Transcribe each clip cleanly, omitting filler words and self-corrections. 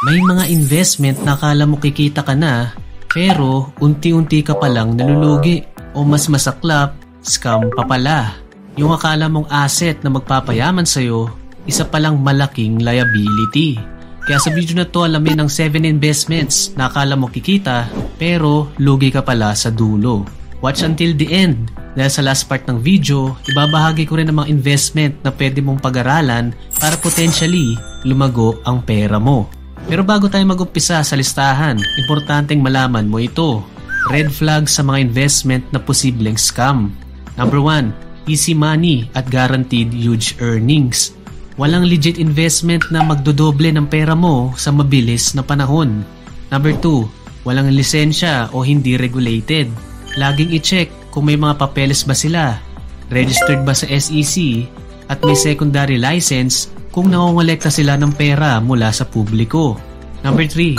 May mga investment na akala mo kikita ka na, pero unti-unti ka palang nalulugi. O mas masaklap, scam pa pala. Yung akala mong asset na magpapayaman sa'yo, isa palang malaking liability. Kaya sa video na to alamin ang 7 investments na akala mo kikita, pero lugi ka pala sa dulo. Watch until the end. Dahil sa last part ng video, ibabahagi ko rin ang mga investment na pwede mong pag-aralan para potentially lumago ang pera mo. Pero bago tayo mag-umpisa sa listahan, importanteng malaman mo ito. Red flag sa mga investment na posibleng scam. Number 1, easy money at guaranteed huge earnings. Walang legit investment na magdodoble ng pera mo sa mabilis na panahon. Number 2, walang lisensya o hindi regulated. Laging i-check kung may mga papeles ba sila, registered ba sa SEC, at may secondary license kung nangongolekta sila ng pera mula sa publiko. Number 3,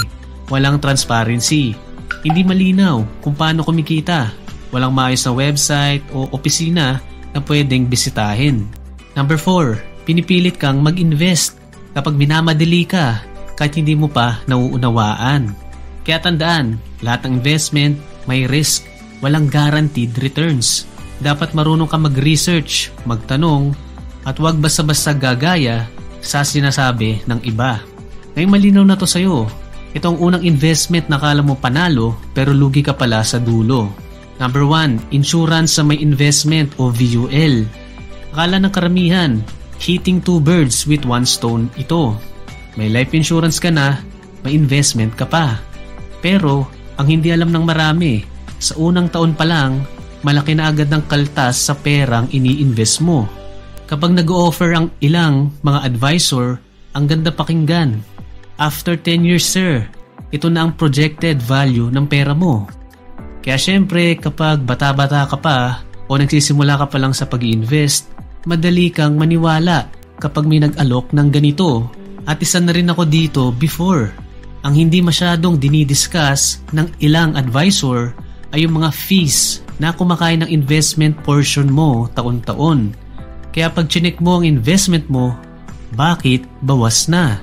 walang transparency. Hindi malinaw kung paano kumikita. Walang maayos na website o opisina na pwedeng bisitahin. Number 4, pinipilit kang mag-invest kapag minamadali ka kahit hindi mo pa nauunawaan. Kaya tandaan, lahat ng investment may risk, walang guaranteed returns. Dapat marunong ka mag-research, magtanong, at huwag basta-basta gagaya sa sinasabi ng iba. Ngayon malinaw na to sa'yo. Ito ang unang investment na akala mo panalo pero lugi ka pala sa dulo. Number 1, insurance sa may investment o VUL. Akala ng karamihan, hitting 2 birds with 1 stone ito. May life insurance ka na, may investment ka pa. Pero ang hindi alam ng marami, sa unang taon pa lang, malaki na agad ng kaltas sa perang ini-invest mo. Kapag nag-o-offer ang ilang mga advisor, ang ganda pakinggan. After 10 years sir, ito na ang projected value ng pera mo. Kaya syempre kapag bata-bata ka pa o nagsisimula ka pa lang sa pag-i-invest, madali kang maniwala kapag may nag-alok ng ganito. At isa na rin ako dito before. Ang hindi masyadong dinidiscuss ng ilang advisor ay yung mga fees na kumakain ng investment portion mo taon-taon. Kaya pag chinek mo ang investment mo, bakit bawas na?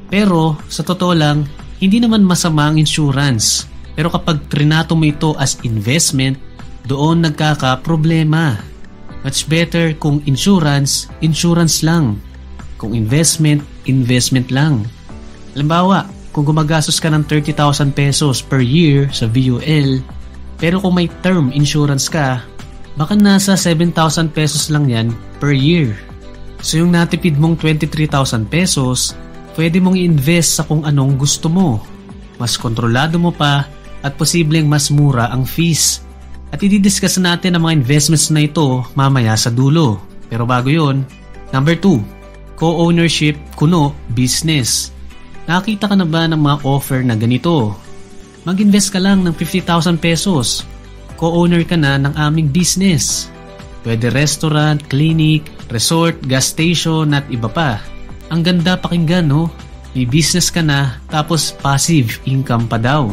Pero sa totoo lang, hindi naman masama ang insurance. Pero kapag trinato mo ito as investment, doon nagkaka-problema. Much better kung insurance, insurance lang. Kung investment, investment lang. Halimbawa, kung gumagastos ka ng 30,000 pesos per year sa VUL, pero kung may term insurance ka, baka nasa 7,000 pesos lang yan per year. So yung natipid mong 23,000 pesos, pwede mong i-invest sa kung anong gusto mo. Mas kontrolado mo pa at posibleng mas mura ang fees. At i-discuss natin ang mga investments na ito mamaya sa dulo. Pero bago yun, number 2, co-ownership kuno business. Nakakita ka na ba ng mga offer na ganito? Mag-invest ka lang ng 50,000 pesos. Co-owner ka na ng aming business. Pwede restaurant, clinic, resort, gas station at iba pa. Ang ganda pakinggan no? May business ka na tapos passive income pa daw.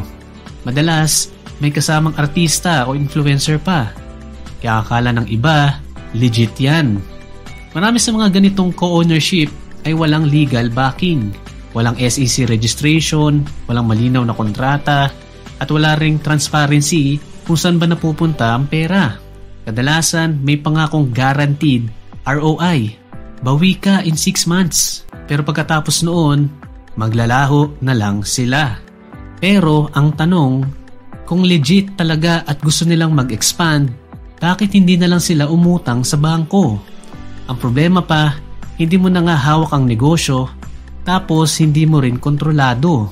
Madalas, may kasamang artista o influencer pa. Kaya akala ng iba, legit yan. Marami sa mga ganitong co-ownership ay walang legal backing. Walang SEC registration, walang malinaw na kontrata, at wala ring transparency kung saan ba napupunta ang pera. Kadalasan, may pangakong guaranteed ROI. Bawi ka in 6 months. Pero pagkatapos noon, maglalaho na lang sila. Pero ang tanong, kung legit talaga at gusto nilang mag-expand, bakit hindi na lang sila umutang sa bangko? Ang problema pa, hindi mo na nga hawak ang negosyo, tapos hindi mo rin kontrolado.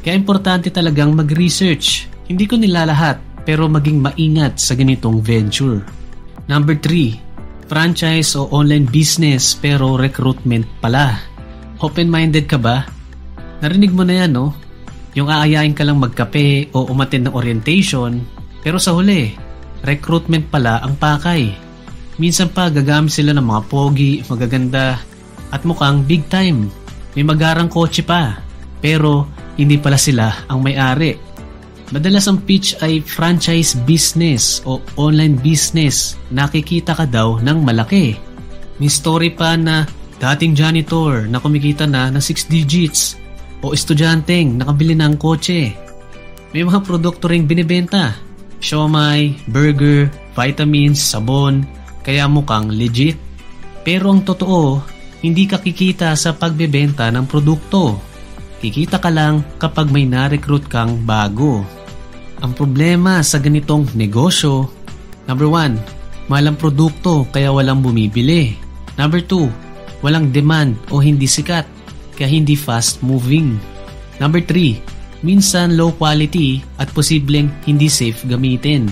Kaya importante talagang mag-research. Hindi ko nilalahat pero maging maingat sa ganitong venture. Number 3, franchise o online business pero recruitment pala. Open-minded ka ba? Narinig mo na yan no? Yung aayain ka lang magkape o umattend ng orientation pero sa huli, recruitment pala ang pakay. Minsan pa gagamit sila ng mga pogi, magaganda at mukhang big time. May magarang kotse pa, pero hindi pala sila ang may-ari. Madalas ang pitch ay franchise business o online business. Nakikita ka daw ng malaki. May story pa na dating janitor na kumikita na ng 6 digits. o estudyanteng nakabili ng kotse. May mga produkto ring binibenta. Siomai, burger, vitamins, sabon, kaya mukhang legit. Pero ang totoo, hindi ka kikita sa pagbebenta ng produkto. Kikita ka lang kapag may na-recruit kang bago. Ang problema sa ganitong negosyo, number 1, mahal ang produkto kaya walang bumibili. Number 2, walang demand o hindi sikat kaya hindi fast moving. Number 3, minsan low quality at posibleng hindi safe gamitin.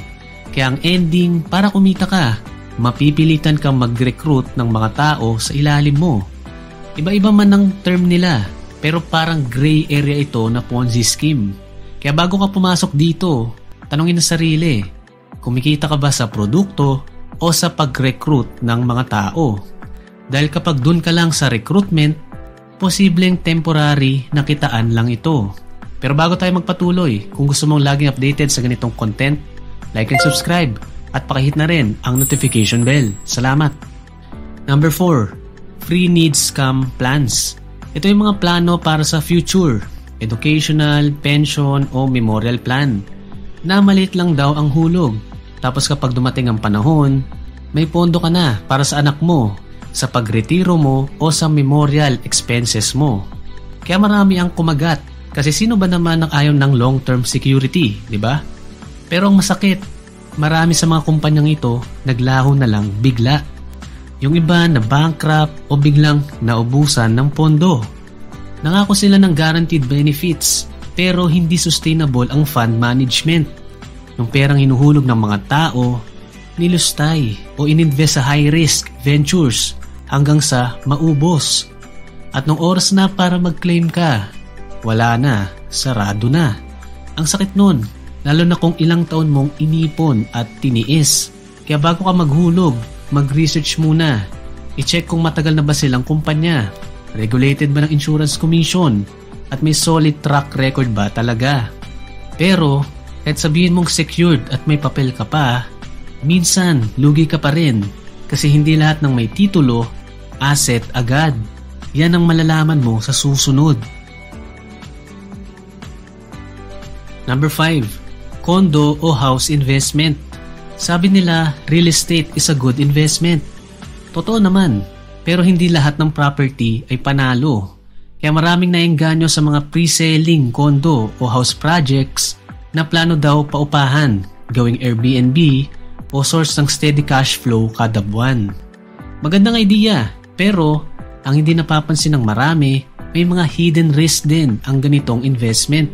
Kaya ang ending, para kumita ka, mapipilitan kang mag-recruit ng mga tao sa ilalim mo. Iba-iba man ang term nila, pero parang gray area ito na Ponzi scheme. Kaya bago ka pumasok dito, tanungin ang sarili, kumikita ka ba sa produkto o sa pag-recruit ng mga tao? Dahil kapag dun ka lang sa recruitment, posibleng temporary na kitaan lang ito. Pero bago tayo magpatuloy, kung gusto mong laging updated sa ganitong content, like and subscribe at pakihit na rin ang notification bell. Salamat! Number 4, free needs scam plans. Ito yung mga plano para sa future, educational, pension o memorial plan, na maliit lang daw ang hulog. Tapos kapag dumating ang panahon, may pondo ka na para sa anak mo, sa pagretiro mo o sa memorial expenses mo. Kaya marami ang kumagat kasi sino ba naman ang ayaw ng long-term security, di ba? Pero ang masakit, marami sa mga kumpanyang ito naglaho na lang bigla. Yung iba na bankrupt o biglang naubusan ng pondo. Nangako sila ng guaranteed benefits pero hindi sustainable ang fund management. Yung perang hinuhulog ng mga tao, nilustay o ininvest sa high-risk ventures hanggang sa maubos. At nung oras na para mag-claim ka, wala na, sarado na. Ang sakit nun, lalo na kung ilang taon mong inipon at tiniis. Kaya bago ka maghulog, mag-research muna. I-check kung matagal na ba silang kumpanya. Regulated ba ng insurance commission? At may solid track record ba talaga? Pero, kahit sabihin mong secured at may papel ka pa, minsan lugi ka pa rin kasi hindi lahat ng may titulo, asset agad. Yan ang malalaman mo sa susunod. Number 5, condo o house investment. Sabi nila, real estate is a good investment. Totoo naman. Pero hindi lahat ng property ay panalo. Kaya maraming naengganyo sa mga pre-selling condo o house projects na plano daw paupahan, gawing Airbnb o source ng steady cash flow kada buwan. Magandang idea, pero ang hindi napapansin ng marami, may mga hidden risk din ang ganitong investment.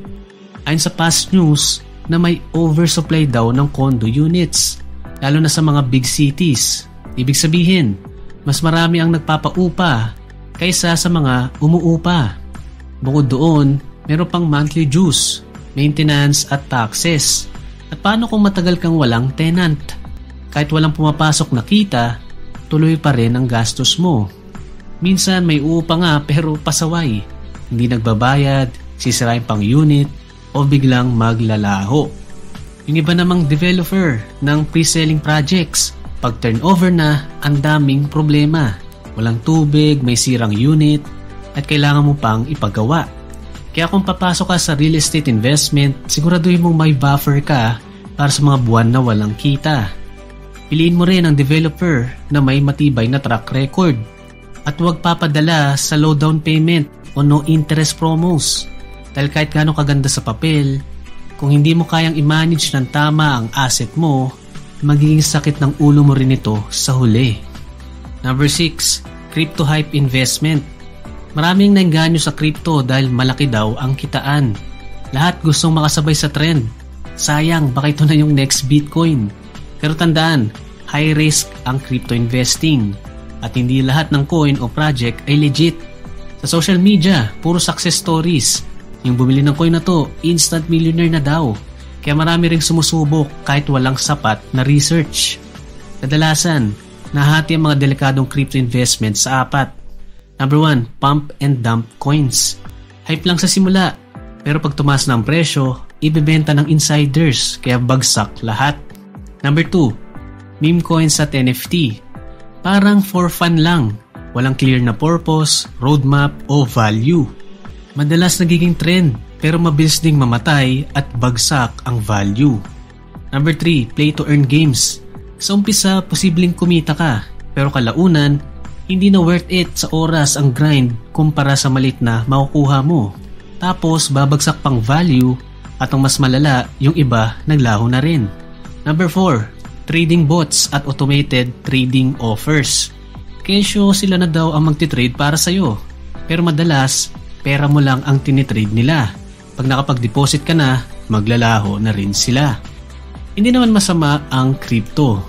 Ayon sa past news na may oversupply daw ng condo units, lalo na sa mga big cities. Ibig sabihin, mas marami ang nagpapaupa kaysa sa mga umuupa. Bukod doon, meron pang monthly dues, maintenance at taxes. At paano kung matagal kang walang tenant? Kahit walang pumapasok na kita, tuloy pa rin ang gastos mo. Minsan may uupa nga pero pasaway. Hindi nagbabayad, sisirain pang unit o biglang maglalaho. Yung iba namang developer ng pre-selling projects, pag turnover na, ang daming problema. Walang tubig, may sirang unit, at kailangan mo pang ipagawa. Kaya kung papasok ka sa real estate investment, siguraduhin mong may buffer ka para sa mga buwan na walang kita. Piliin mo rin ang developer na may matibay na track record. At huwag papadala sa low down payment o no interest promos. Dahil kahit gaano kaganda sa papel, kung hindi mo kayang i-manage ng tama ang asset mo, magiging sakit ng ulo mo rin ito sa huli. Number 6, crypto hype investment. Maraming naengganyo sa crypto dahil malaki daw ang kitaan. Lahat gustong makasabay sa trend. Sayang, baka ito na yung next Bitcoin. Pero tandaan, high risk ang crypto investing. At hindi lahat ng coin o project ay legit. Sa social media, puro success stories. Yung bumili ng coin na to, instant millionaire na daw. Kaya marami ring sumusubok kahit walang sapat na research. Kadalasan, nahati ang mga delikadong crypto investment sa 4. Number 1, pump and dump coins. Hype lang sa simula, pero pag tumaas na ang presyo, ibebenta ng insiders kaya bagsak lahat. Number 2, meme coins at NFT. Parang for fun lang, walang clear na purpose, roadmap o value. Madalas nagiging trend pero mabilis ding mamatay at bagsak ang value. Number 3, play to earn games. Sa umpisa, posibleng kumita ka pero kalaunan, hindi na worth it sa oras ang grind kumpara sa malit na makukuha mo. Tapos babagsak pang value at ang mas malala, yung iba naglaho na rin. Number 4, trading bots at automated trading offers. Kesyo sila na daw ang magtitrade para sa'yo. Pero madalas, pera mo lang ang tinitrade nila. Pag nakapag-deposit ka na, maglalaho na rin sila. Hindi naman masama ang crypto.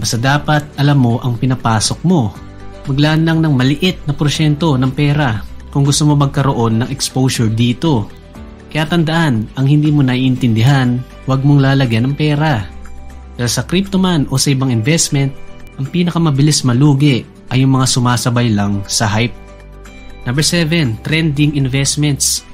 Basta dapat alam mo ang pinapasok mo. Maglaan lang ng maliit na porsyento ng pera kung gusto mo magkaroon ng exposure dito. Kaya tandaan, ang hindi mo naiintindihan, huwag mong lalagyan ng pera. Dahil sa crypto man o sa ibang investment, ang pinakamabilis malugi ay yung mga sumasabay lang sa hype. Number 7, trending investments.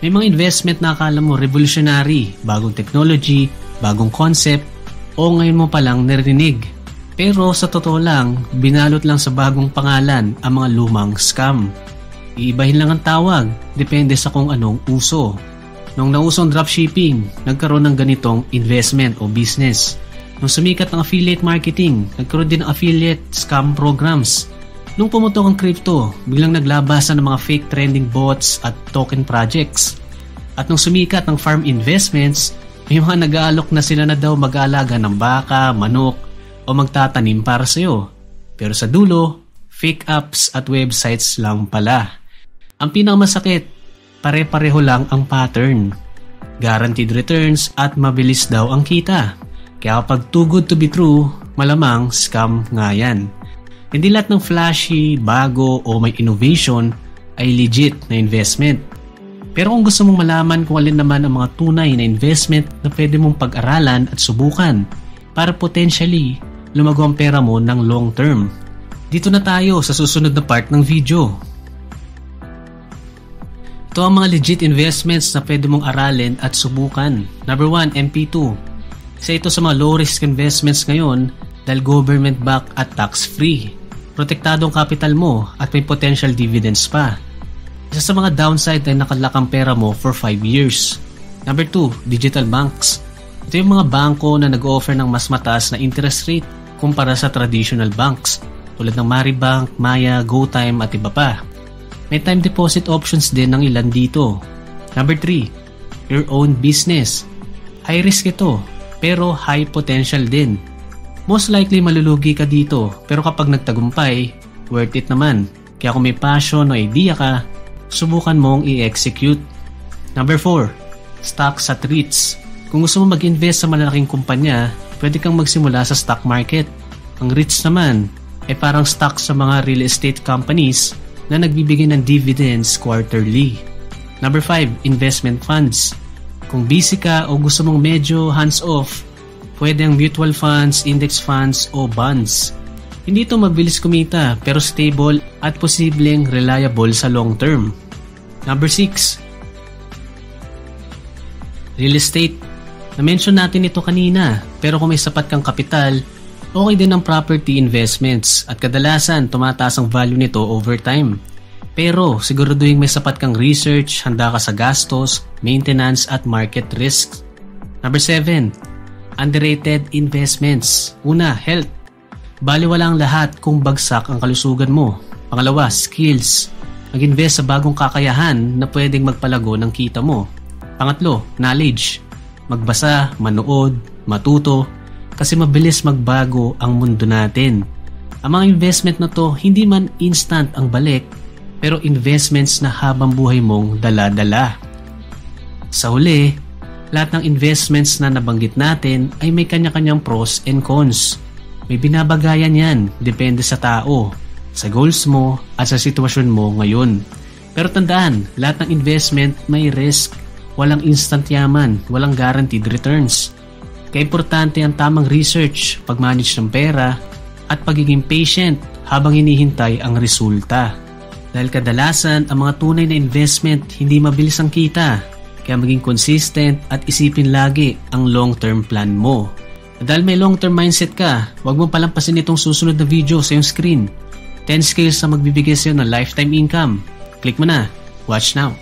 May mga investment na akala mo revolutionary, bagong technology, bagong concept, o ngayon mo palang narinig. Pero sa totoo lang, binalot lang sa bagong pangalan ang mga lumang scam. Iibahin lang ang tawag, depende sa kung anong uso. Nung nausong dropshipping, nagkaroon ng ganitong investment o business. Nung sumikat ang affiliate marketing, nagkaroon din ng affiliate scam programs. Nung pumutok ang crypto, biglang naglabasan ng mga fake trending bots at token projects. At nung sumikat ang farm investments, may mga nag-aalok na sila na daw mag-aalaga ng baka, manok, o magtatanim para sa'yo. Pero sa dulo, fake apps at websites lang pala. Ang pinakamasakit, pare-pareho lang ang pattern. Guaranteed returns at mabilis daw ang kita. Kaya kapag too good to be true, malamang scam nga yan. Hindi lahat ng flashy, bago o may innovation ay legit na investment. Pero kung gusto mong malaman kung alin naman ang mga tunay na investment na pwede mong pag-aralan at subukan para potentially lumago ang pera mo ng long term. Dito na tayo sa susunod na part ng video. Ito ang mga legit investments na pwede mong aralin at subukan. Number 1, MP2. Isa ito sa mga low-risk investments ngayon dahil government-backed at tax-free. Protektado ang capital mo at may potential dividends pa. Isa sa mga downside ay nakalak ang pera mo for 5 years. Number 2, digital banks. Ito yung mga bangko na nag-offer ng mas mataas na interest rate kumpara sa traditional banks tulad ng Maribank, Maya, GoTime at iba pa. May time deposit options din ng ilan dito. Number 3, your own business. High risk ito pero high potential din. Most likely malulugi ka dito pero kapag nagtagumpay, worth it naman. Kaya kung may passion o idea ka, subukan mong i-execute. Number 4, stocks at REITs. Kung gusto mo mag-invest sa malalaking kumpanya, pwede kang magsimula sa stock market. Ang REITs naman ay parang stocks sa mga real estate companies na nagbibigay ng dividends quarterly. Number 5, investment funds. Kung busy ka o gusto mong medyo hands-off, pwede ang mutual funds, index funds o bonds. Hindi ito mabilis kumita pero stable at posibleng reliable sa long term. Number 6, real estate. Na-mention natin ito kanina pero kung may sapat kang kapital, okay din ang property investments at kadalasan tumataas ang value nito over time. Pero siguraduhin may sapat kang research, handa ka sa gastos, maintenance at market risks. Number 7, underrated investments. Una, health. Baliwala ang lahat kung bagsak ang kalusugan mo. Pangalawa, skills. Mag-invest sa bagong kakayahan na pwedeng magpalago ng kita mo. Pangatlo, knowledge. Magbasa, manood, matuto, kasi mabilis magbago ang mundo natin. Ang mga investment na to, hindi man instant ang balik, pero investments na habang buhay mong dala-dala. Sa huli, lahat ng investments na nabanggit natin ay may kanya-kanyang pros and cons. May binabagayan yan, depende sa tao, sa goals mo at sa sitwasyon mo ngayon. Pero tandaan, lahat ng investment may risk, walang instant yaman, walang guaranteed returns. Kaya importante ang tamang research, pag-manage ng pera, at pagiging patient habang hinihintay ang resulta. Dahil kadalasan, ang mga tunay na investment hindi mabilis ang kita. Kaya maging consistent at isipin lagi ang long-term plan mo. At dahil may long-term mindset ka, huwag mong palampasin itong susunod na video sa iyong screen. 10 skills na magbibigay sa iyo ng lifetime income. Click mo na. Watch now.